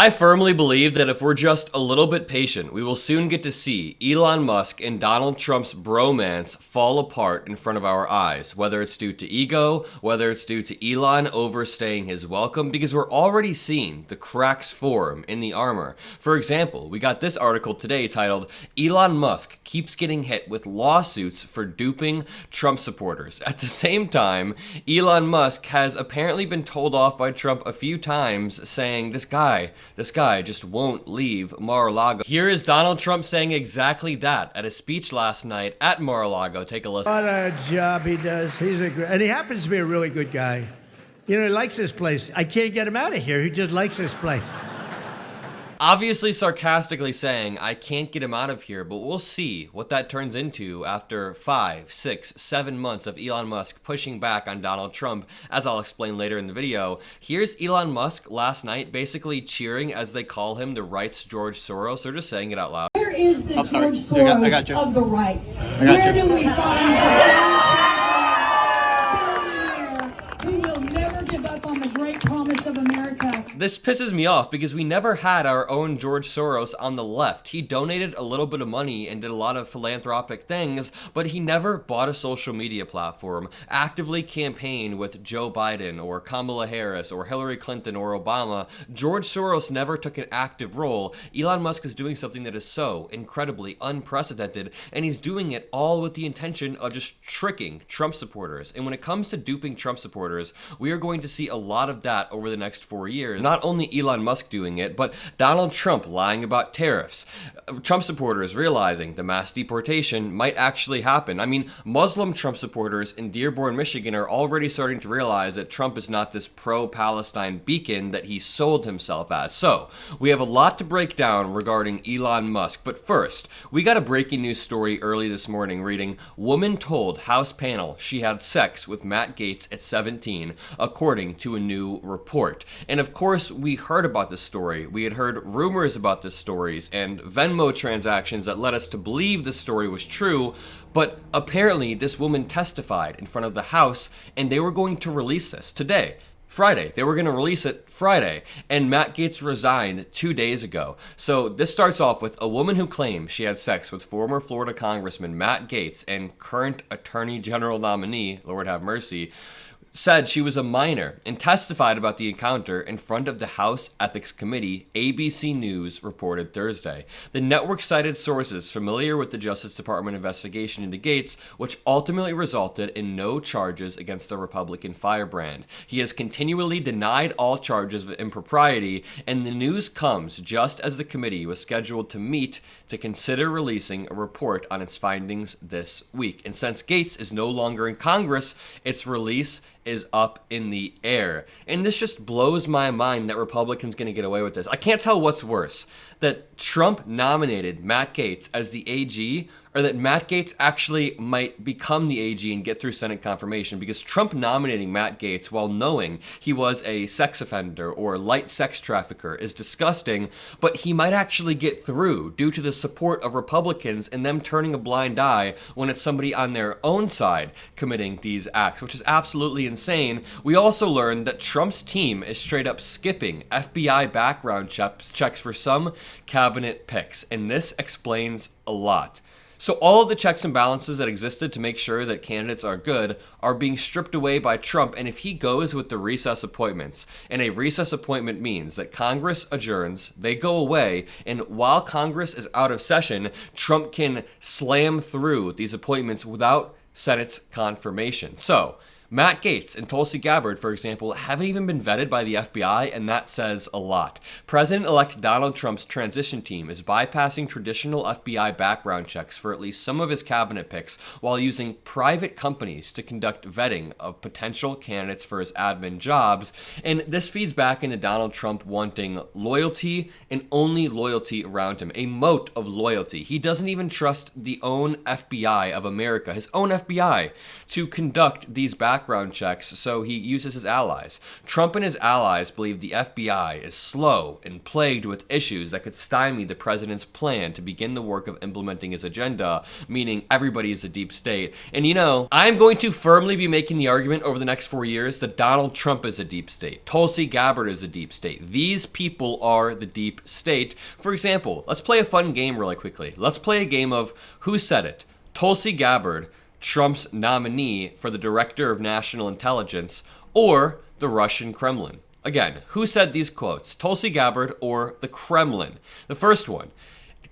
I firmly believe that if we're just a little bit patient, we will soon get to see Elon Musk and Donald Trump's bromance fall apart in front of our eyes, whether it's due to ego, whether it's due to Elon overstaying his welcome, because we're already seeing the cracks form in the armor. For example, we got this article today titled, Elon Musk keeps getting hit with lawsuits for duping Trump supporters. At the same time, Elon Musk has apparently been told off by Trump a few times, saying, this guy just won't leave Mar-a-Lago. Here is Donald Trump saying exactly that at a speech last night at Mar-a-Lago. Take a listen. What a job he does. And he happens to be a really good guy. You know, he likes this place. I can't get him out of here. He just likes this place. Obviously sarcastically saying, I can't get him out of here, but we'll see what that turns into after 5, 6, 7 months of Elon Musk pushing back on Donald Trump, as I'll explain later in the video. Here's Elon Musk last night basically cheering as they call him the right's George Soros. They're just saying it out loud. Where is the George Soros of the right? Where do we find the who will never give up on the great promise of America? This pisses me off because we never had our own George Soros on the left. He donated a little bit of money and did a lot of philanthropic things, but he never bought a social media platform, actively campaigned with Joe Biden or Kamala Harris or Hillary Clinton or Obama. George Soros never took an active role. Elon Musk is doing something that is so incredibly unprecedented, and he's doing it all with the intention of just tricking Trump supporters. And when it comes to duping Trump supporters, we are going to see a lot of that over the next 4 years. Not only Elon Musk doing it, but Donald Trump lying about tariffs. Trump supporters realizing the mass deportation might actually happen. I mean, Muslim Trump supporters in Dearborn, Michigan are already starting to realize that Trump is not this pro-Palestine beacon that he sold himself as. So, we have a lot to break down regarding Elon Musk. But first, we got a breaking news story early this morning reading, Woman told House panel she had sex with Matt Gaetz at 17, according to a new report. And of course, we heard about this story. We had heard rumors about this stories and Venmo transactions that led us to believe this story was true, but apparently this woman testified in front of the House and they were going to release this today. Friday. They were going to release it Friday, and Matt Gaetz resigned 2 days ago. So this starts off with a woman who claims she had sex with former Florida Congressman Matt Gaetz and current Attorney General nominee, Lord have mercy, said she was a minor and testified about the encounter in front of the House Ethics Committee, ABC News reported Thursday. The network cited sources familiar with the Justice Department investigation into Gaetz, which ultimately resulted in no charges against the Republican firebrand. He has continually denied all charges of impropriety, and the news comes just as the committee was scheduled to meet to consider releasing a report on its findings this week. And since Gaetz is no longer in Congress, its release is up in the air. And this just blows my mind that Republicans going to get away with this. I can't tell what's worse, that Trump nominated Matt Gaetz as the AG, or that Matt Gaetz actually might become the AG and get through Senate confirmation, because Trump nominating Matt Gaetz while knowing he was a sex offender or light sex trafficker is disgusting, but he might actually get through due to the support of Republicans and them turning a blind eye when it's somebody on their own side committing these acts, which is absolutely insane. We also learned that Trump's team is straight up skipping FBI background checks for some cabinet picks, and this explains a lot. So all of the checks and balances that existed to make sure that candidates are good are being stripped away by Trump, and if he goes with the recess appointments, and a recess appointment means that Congress adjourns, they go away, and while Congress is out of session, Trump can slam through these appointments without Senate's confirmation. So Matt Gaetz and Tulsi Gabbard, for example, haven't even been vetted by the FBI, and that says a lot. President-elect Donald Trump's transition team is bypassing traditional FBI background checks for at least some of his cabinet picks while using private companies to conduct vetting of potential candidates for his admin jobs, and this feeds back into Donald Trump wanting loyalty and only loyalty around him, a moat of loyalty. He doesn't even trust the own FBI of America, his own FBI, to conduct these background background checks, so he uses his allies. Trump and his allies believe the FBI is slow and plagued with issues that could stymie the president's plan to begin the work of implementing his agenda, meaning everybody is a deep state. And you know, I'm going to firmly be making the argument over the next 4 years that Donald Trump is a deep state. Tulsi Gabbard is a deep state. These people are the deep state. For example, let's play a fun game really quickly. Let's play a game of Who Said It? Tulsi Gabbard, Trump's nominee for the Director of National Intelligence, or the Russian Kremlin. Again, who said these quotes? Tulsi Gabbard or the Kremlin? The first one,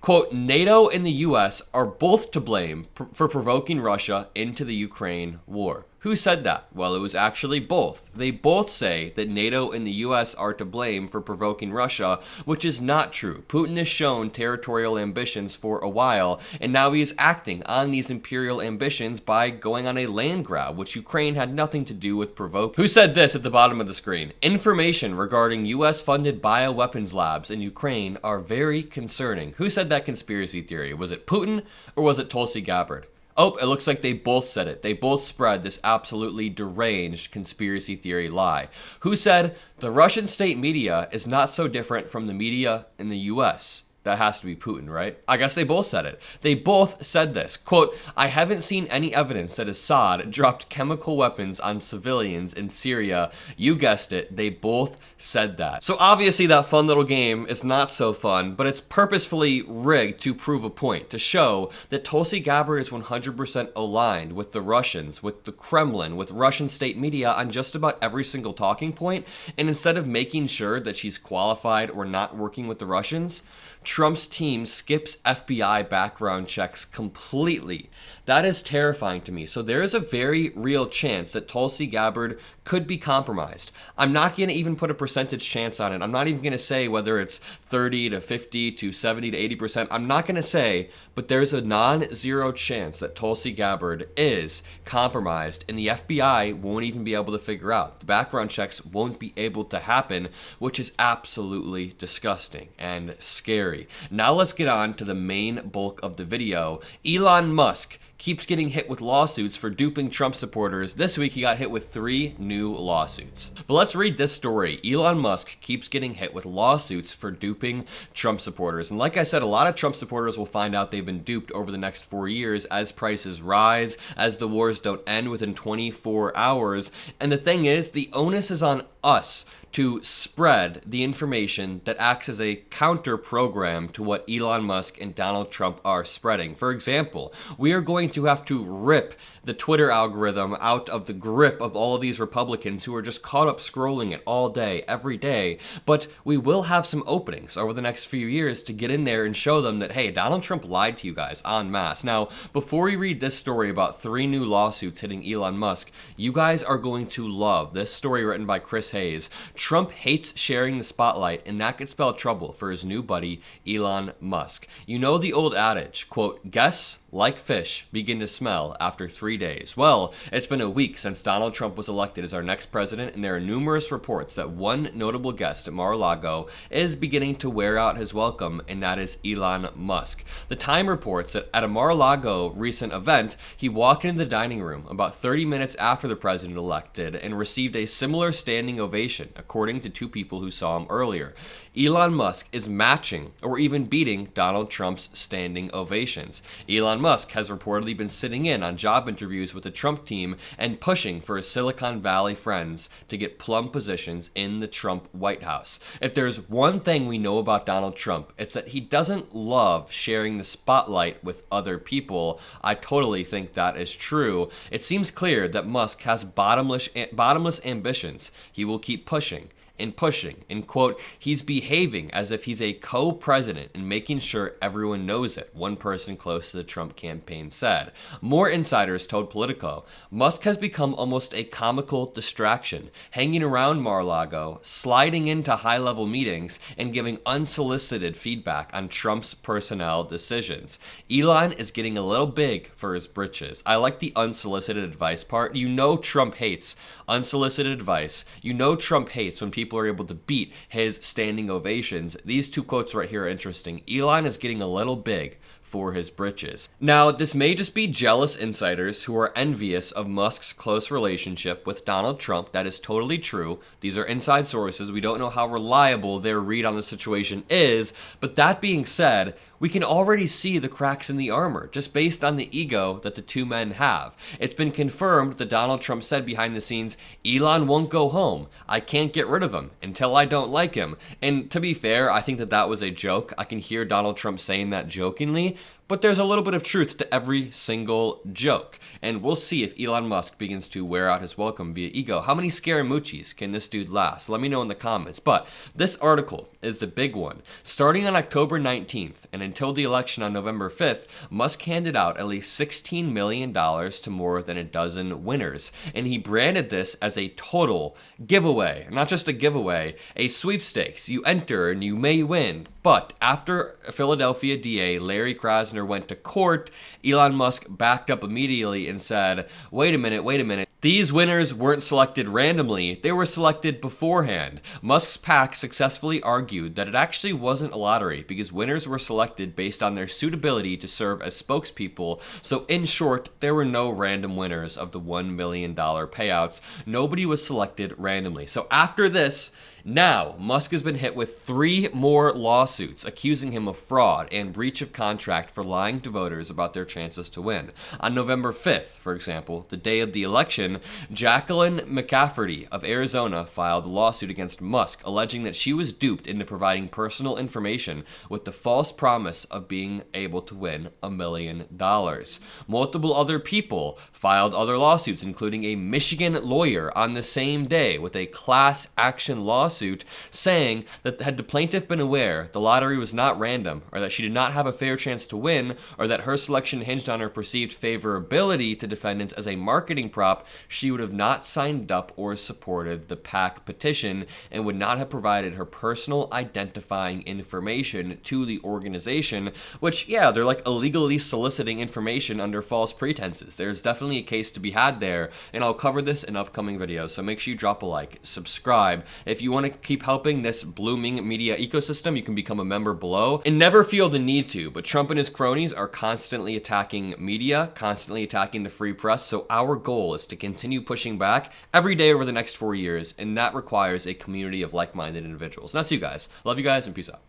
quote, NATO and the US are both to blame for provoking Russia into the Ukraine war. Who said that? Well, it was actually both. They both say that NATO and the US are to blame for provoking Russia, which is not true. Putin has shown territorial ambitions for a while, and now he is acting on these imperial ambitions by going on a land grab, which Ukraine had nothing to do with provoking. Who said this at the bottom of the screen? Information regarding US-funded bioweapons labs in Ukraine are very concerning. Who said that conspiracy theory? Was it Putin or was it Tulsi Gabbard? Oh, it looks like they both said it. They both spread this absolutely deranged conspiracy theory lie. Who said the Russian state media is not so different from the media in the US? That has to be Putin, right? I guess they both said it. They both said this, quote, I haven't seen any evidence that Assad dropped chemical weapons on civilians in Syria. You guessed it, they both said that. So obviously that fun little game is not so fun, but it's purposefully rigged to prove a point, to show that Tulsi Gabbard is 100% aligned with the Russians, with the Kremlin, with Russian state media on just about every single talking point, and instead of making sure that she's qualified or not working with the Russians, Trump's team skips FBI background checks completely. That is terrifying to me. So there is a very real chance that Tulsi Gabbard could be compromised. I'm not going to even put a percentage chance on it. I'm not even going to say whether it's 30 to 50 to 70 to 80%. I'm not going to say, but there's a non-zero chance that Tulsi Gabbard is compromised and the FBI won't even be able to figure out. The background checks won't be able to happen, which is absolutely disgusting and scary. Now let's get on to the main bulk of the video. Elon Musk keeps getting hit with lawsuits for duping Trump supporters. This week he got hit with 3 new lawsuits. But let's read this story. Elon Musk keeps getting hit with lawsuits for duping Trump supporters. And like I said, a lot of Trump supporters will find out they've been duped over the next 4 years as prices rise, as the wars don't end within 24 hours. And the thing is, the onus is on us to spread the information that acts as a counter program to what Elon Musk and Donald Trump are spreading. For example, we are going to have to rip the Twitter algorithm out of the grip of all of these Republicans who are just caught up scrolling it all day, every day. But we will have some openings over the next few years to get in there and show them that, hey, Donald Trump lied to you guys en masse. Now, before we read this story about 3 new lawsuits hitting Elon Musk, you guys are going to love this story written by Chris Hayes. Trump hates sharing the spotlight, and that could spell trouble for his new buddy, Elon Musk. You know the old adage, quote, guess like fish begin to smell after 3 days. Well, it's been a week since Donald Trump was elected as our next president, and there are numerous reports that one notable guest at Mar-a-Lago is beginning to wear out his welcome, and that is Elon Musk. The Time reports that at a Mar-a-Lago recent event, he walked into the dining room about 30 minutes after the president elected and received a similar standing ovation, according to 2 people who saw him earlier. Elon Musk is matching or even beating Donald Trump's standing ovations. Elon Musk has reportedly been sitting in on job interviews with the Trump team and pushing for his Silicon Valley friends to get plum positions in the Trump White House. If there's one thing we know about Donald Trump, it's that he doesn't love sharing the spotlight with other people. I totally think that is true. It seems clear that Musk has bottomless ambitions. He will keep pushing and pushing, and quote, he's behaving as if he's a co-president and making sure everyone knows it, one person close to the Trump campaign said. More insiders told Politico, Musk has become almost a comical distraction, hanging around Mar-a-Lago, sliding into high-level meetings, and giving unsolicited feedback on Trump's personnel decisions. Elon is getting a little big for his britches. I like the unsolicited advice part. You know Trump hates unsolicited advice. You know Trump hates when people are able to beat his standing ovations. These 2 quotes right here are interesting. Elon is getting a little big for his britches. Now, this may just be jealous insiders who are envious of Musk's close relationship with Donald Trump. That is totally true. These are inside sources. We don't know how reliable their read on the situation is, but that being said, we can already see the cracks in the armor, just based on the ego that the two men have. It's been confirmed that Donald Trump said behind the scenes, Elon won't go home. I can't get rid of him until I don't like him. And to be fair, I think that that was a joke. I can hear Donald Trump saying that jokingly, but there's a little bit of truth to every single joke. And we'll see if Elon Musk begins to wear out his welcome via ego. How many Scaramucci's can this dude last? Let me know in the comments. But this article is the big one. Starting on October 19th and until the election on November 5th, Musk handed out at least $16 million to more than a dozen winners. And he branded this as a total giveaway. Not just a giveaway, a sweepstakes. You enter and you may win. But after Philadelphia DA Larry Krasner went to court, Elon Musk backed up immediately and said, wait a minute. These winners weren't selected randomly, they were selected beforehand. Musk's PAC successfully argued that it actually wasn't a lottery because winners were selected based on their suitability to serve as spokespeople. So in short, there were no random winners of the $1 million payouts. Nobody was selected randomly. So after this, now, Musk has been hit with 3 more lawsuits accusing him of fraud and breach of contract for lying to voters about their chances to win. On November 5th, for example, the day of the election, Jacqueline McCafferty of Arizona filed a lawsuit against Musk, alleging that she was duped into providing personal information with the false promise of being able to win $1 million. Multiple other people filed other lawsuits, including a Michigan lawyer on the same day with a class action lawsuit saying that had the plaintiff been aware the lottery was not random, or that she did not have a fair chance to win, or that her selection hinged on her perceived favorability to defendants as a marketing prop, she would have not signed up or supported the PAC petition and would not have provided her personal identifying information to the organization, which, yeah, they're like illegally soliciting information under false pretenses. There's definitely a case to be had there, and I'll cover this in upcoming videos, so make sure you drop a like, subscribe. If you want to keep helping this blooming media ecosystem, you can become a member below and never feel the need to, but Trump and his cronies are constantly attacking media, constantly attacking the free press, so our goal is to continue pushing back every day over the next 4 years, and that requires a community of like-minded individuals. And that's you guys. Love you guys, and peace out.